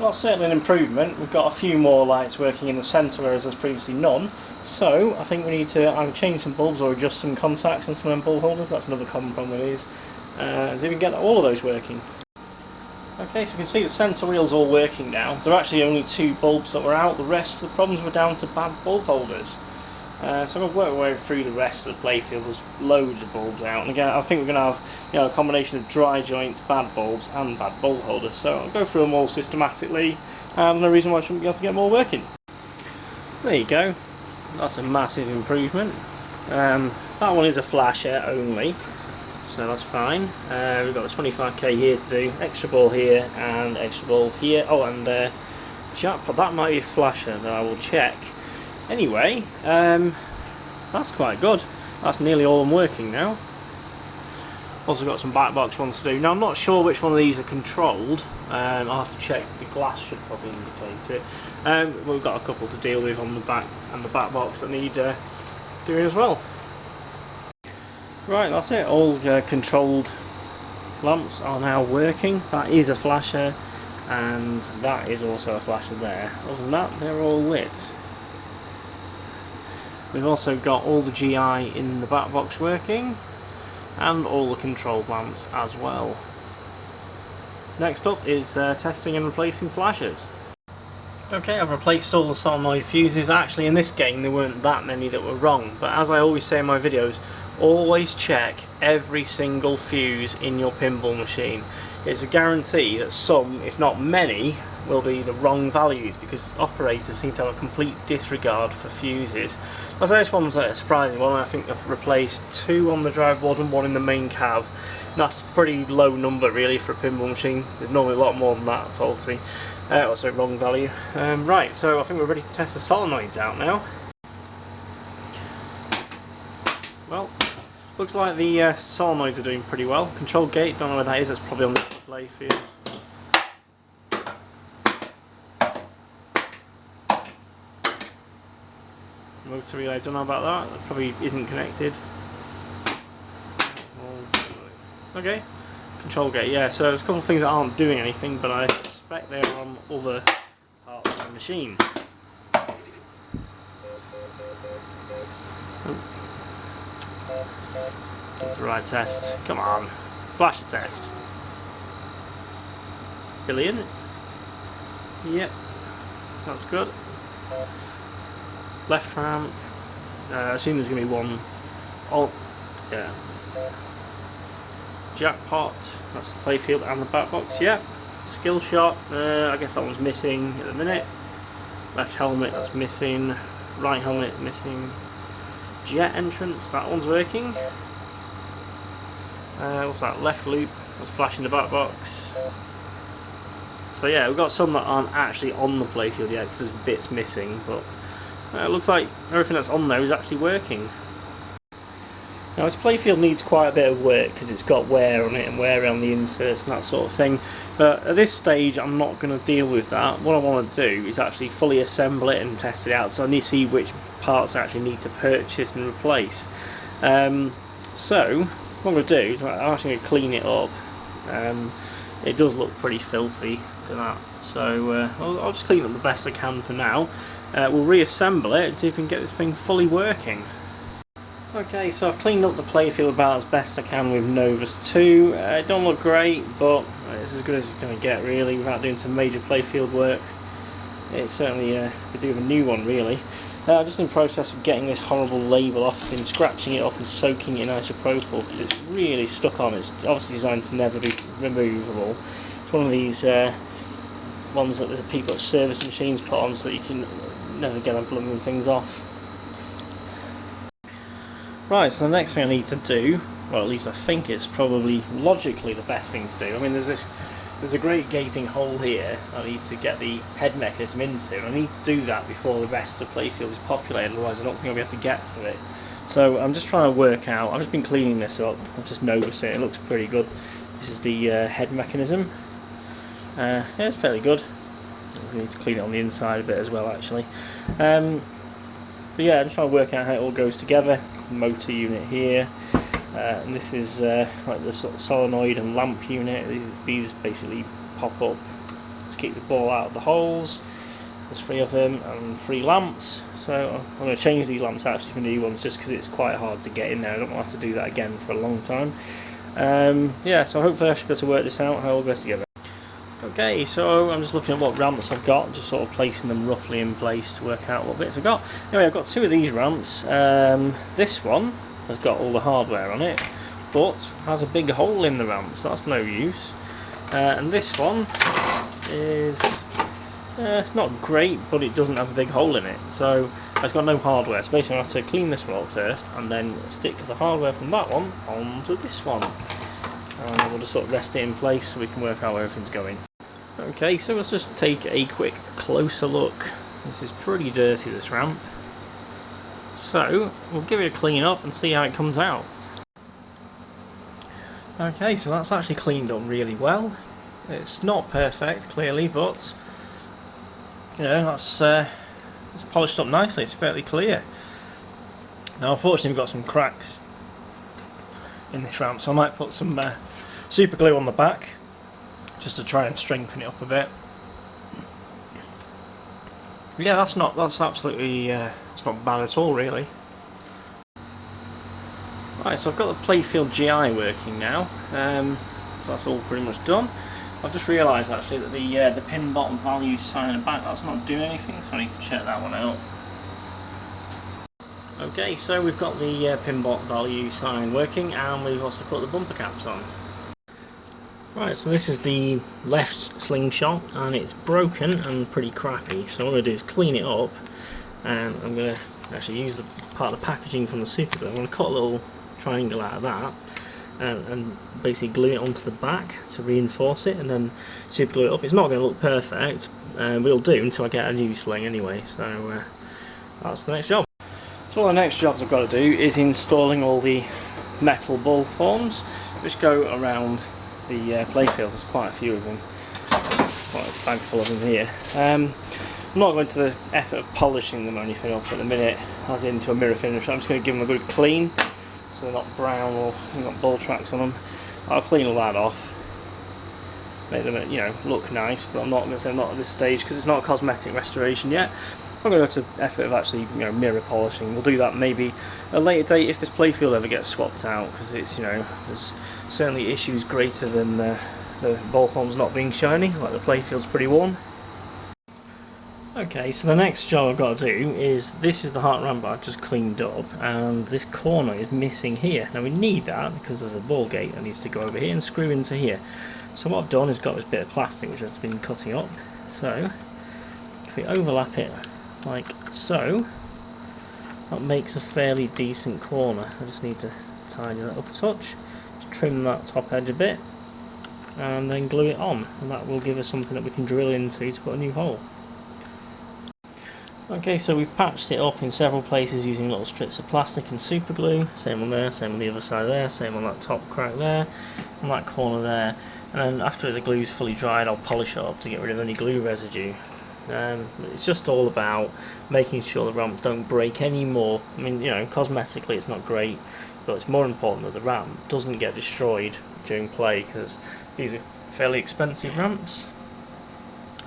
Well, certainly an improvement. We've got a few more lights working in the centre, whereas there's previously none. So I think we need to either change some bulbs or adjust some contacts on some of them bulb holders. That's another common problem with these. See if we can get all of those working. Okay, so we can see the centre wheel's all working now. There are actually only 2 bulbs that were out. The rest of the problems were down to bad bulb holders. So I'm going to work my way through the rest of the playfield. There's loads of bulbs out, and again I think we're going to have a combination of dry joints, bad bulbs and bad bulb holders. So I'll go through them all systematically, and no reason why I shouldn't be able to get more working. There you go, that's a massive improvement. That one is a flasher only, so that's fine. We've got the 25k here to do, extra ball here and extra ball here. Oh, and jackpot, that might be a flasher that I will check. Anyway, that's quite good. That's nearly all I'm working now. Also got some back box ones to do. Now I'm not sure which one of these are controlled. I'll have to check. The glass should probably indicate it. We've got a couple to deal with on the back and the back box that need doing as well. Right, that's it. All controlled lamps are now working. That is a flasher, and that is also a flasher there. Other than that, they're all lit. We've also got all the GI in the back box working, and all the controlled lamps as well. Next up is testing and replacing flashers. Okay, I've replaced all the solenoid fuses. Actually in this game there weren't that many that were wrong, but as I always say in my videos, always check every single fuse in your pinball machine. It's a guarantee that some, if not many, will be the wrong values, because operators seem to have a complete disregard for fuses. I say this one's a surprising one. I think I've replaced 2 on the drive board and 1 in the main cab. That's a pretty low number really for a pinball machine. There's normally a lot more than that faulty. Also wrong value. Right, so I think we're ready to test the solenoids out now. Well, looks like the solenoids are doing pretty well. Control gate, don't know where that is, that's probably on the Playfield. Motor relay, don't know about that, that probably isn't connected. Okay, control gate, yeah, so there's a couple of things that aren't doing anything, but I suspect they're on other parts of the machine. Get the right test, come on, flash test. Brilliant. Yep, that's good. Left ramp, I assume there's going to be one, oh, yeah. Jackpot, that's the playfield and the back box, yeah. Skill shot, I guess that one's missing at the minute. Left helmet, that's missing. Right helmet, missing. Jet entrance, that one's working. What's that, left loop, that's flashing the back box. So yeah, we've got some that aren't actually on the playfield yet because there's bits missing, but it looks like everything that's on there is actually working. Now this playfield needs quite a bit of work because it's got wear on it and wear on the inserts and that sort of thing, but at this stage I'm not going to deal with that. What I want to do is actually fully assemble it and test it out, so I need to see which parts I actually need to purchase and replace. So what I'm going to do is I'm actually going to clean it up. It does look pretty filthy, look at that, so I'll just clean it up the best I can for now. We'll reassemble it and see if we can get this thing fully working. Okay, so I've cleaned up the playfield about as best I can with Novus 2. It don't look great, but it's as good as it's going to get really without doing some major playfield work. It's certainly could do with a new one really. I'm just in the process of getting this horrible label off. I've been scratching it off and soaking it in isopropyl because it's really stuck on. It's obviously designed to never be removable. It's one of these ones that the people at service machines put on so that you can never get the blooming things off. Right, so the next thing I need to do, well at least I think it's probably logically the best thing to do. I mean there's a great gaping hole here I need to get the head mechanism into, and I need to do that before the rest of the playfield is populated, otherwise I don't think I'll be able to get to it. So I'm just trying to work out, I've just been cleaning this up, I've just noticed it looks pretty good. This is the head mechanism. Yeah, it's fairly good. We need to clean it on the inside a bit as well actually. So yeah, I'm just trying to work out how it all goes together. Motor unit here, and this is like the sort of solenoid and lamp unit. These basically pop up to keep the ball out of the holes. There's 3 of them and 3 lamps. So I'm going to change these lamps actually for new ones just because it's quite hard to get in there. I don't want to have to do that again for a long time. Yeah, so hopefully I should be able to work this out, how it all goes together. Okay, so I'm just looking at what ramps I've got, just sort of placing them roughly in place to work out what bits I've got. Anyway, I've got 2 of these ramps. This one has got all the hardware on it, but has a big hole in the ramp, so that's no use. And this one is not great, but it doesn't have a big hole in it, so it's got no hardware. So basically I have to clean this one up first, and then stick the hardware from that one onto this one. And we'll just sort of rest it in place so we can work out where everything's going. Okay, so let's just take a quick closer look. This is pretty dirty, this ramp. So we'll give it a clean up and see how it comes out. Okay, so that's actually cleaned up really well. It's not perfect, clearly, but you know, it's polished up nicely. It's fairly clear. Now, unfortunately, we've got some cracks in this ramp, so I might put some super glue on the back just to try and strengthen it up a bit. Yeah, that's absolutely it's not bad at all, really. Right, so I've got the Playfield GI working now, so that's all pretty much done. I've just realised actually that the Pinbot value sign at the back, that's not doing anything, so I need to check that one out. Okay, so we've got the Pinbot value sign working, and we've also put the bumper caps on. Right, so this is the left slingshot, and it's broken and pretty crappy, so what I'm going to do is clean it up, and I'm going to actually use the part of the packaging from the super glue. I'm going to cut a little triangle out of that, and basically glue it onto the back to reinforce it, and then super glue it up. It's not going to look perfect, will do until I get a new sling anyway, so that's the next job. So one of the next jobs I've got to do is installing all the metal ball forms which go around the playfield. There's quite a few of them, quite a bag full of them here. I'm not going to the effort of polishing them or anything else at the minute, as into a mirror finish. I'm just going to give them a good clean so they're not brown or they've got ball tracks on them. I'll clean all that off, make them, you know, look nice, but I'm not going to say not at this stage because it's not a cosmetic restoration yet. I'm going to go to effort of actually, you know, mirror polishing. We'll do that maybe at a later date if this playfield ever gets swapped out, because it's, you know, there's certainly issues greater than the ball forms not being shiny, like the playfield's pretty worn. Okay, so the next job I've got to do is, this is the heart ramp I've just cleaned up, and this corner is missing here. Now we need that because there's a ball gate that needs to go over here and screw into here. So what I've done is got this bit of plastic which I've been cutting up. So if we overlap it like so, that makes a fairly decent corner. I just need to tidy that up a touch, just trim that top edge a bit, and then glue it on, and that will give us something that we can drill into to put a new hole. Okay, so we've patched it up in several places using little strips of plastic and super glue. Same on there, same on the other side there, same on that top crack there, and that corner there. And then after the glue's fully dried, I'll polish it up to get rid of any glue residue. It's just all about making sure the ramps don't break anymore. I mean, you know, cosmetically it's not great, but it's more important that the ramp doesn't get destroyed during play, because these are fairly expensive ramps.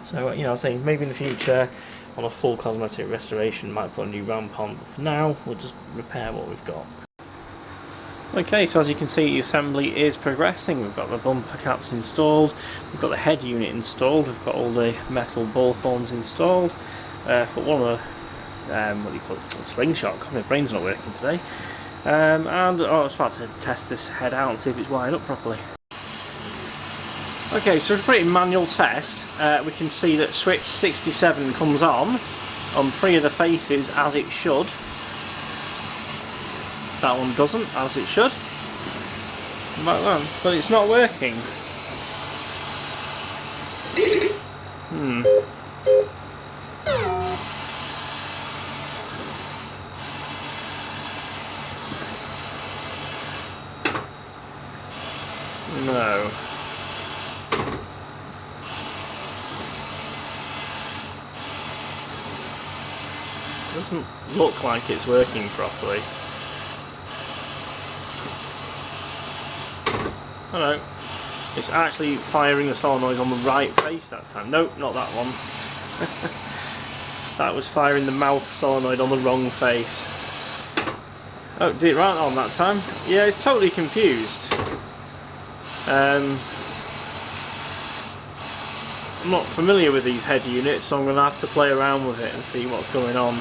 So, you know, I was saying maybe in the future on a full cosmetic restoration might put a new ramp on, but for now we'll just repair what we've got. Okay, so as you can see, the assembly is progressing. We've got the bumper caps installed, we've got the head unit installed, we've got all the metal ball forms installed, but one of the what do you call it, slingshot, God, my brain's not working today, and I was about to test this head out and see if it's wired up properly. Okay, so if we put it in manual test, we can see that switch 67 comes on 3 of the faces as it should. That one doesn't, as it should. But it's not working. No. Doesn't look like it's working properly. Hello. It's actually firing the solenoid on the right face that time. Nope, not that one. That was firing the mouth solenoid on the wrong face. Oh, did it right on that time? Yeah, it's totally confused. I'm not familiar with these head units, so I'm going to have to play around with it and see what's going on.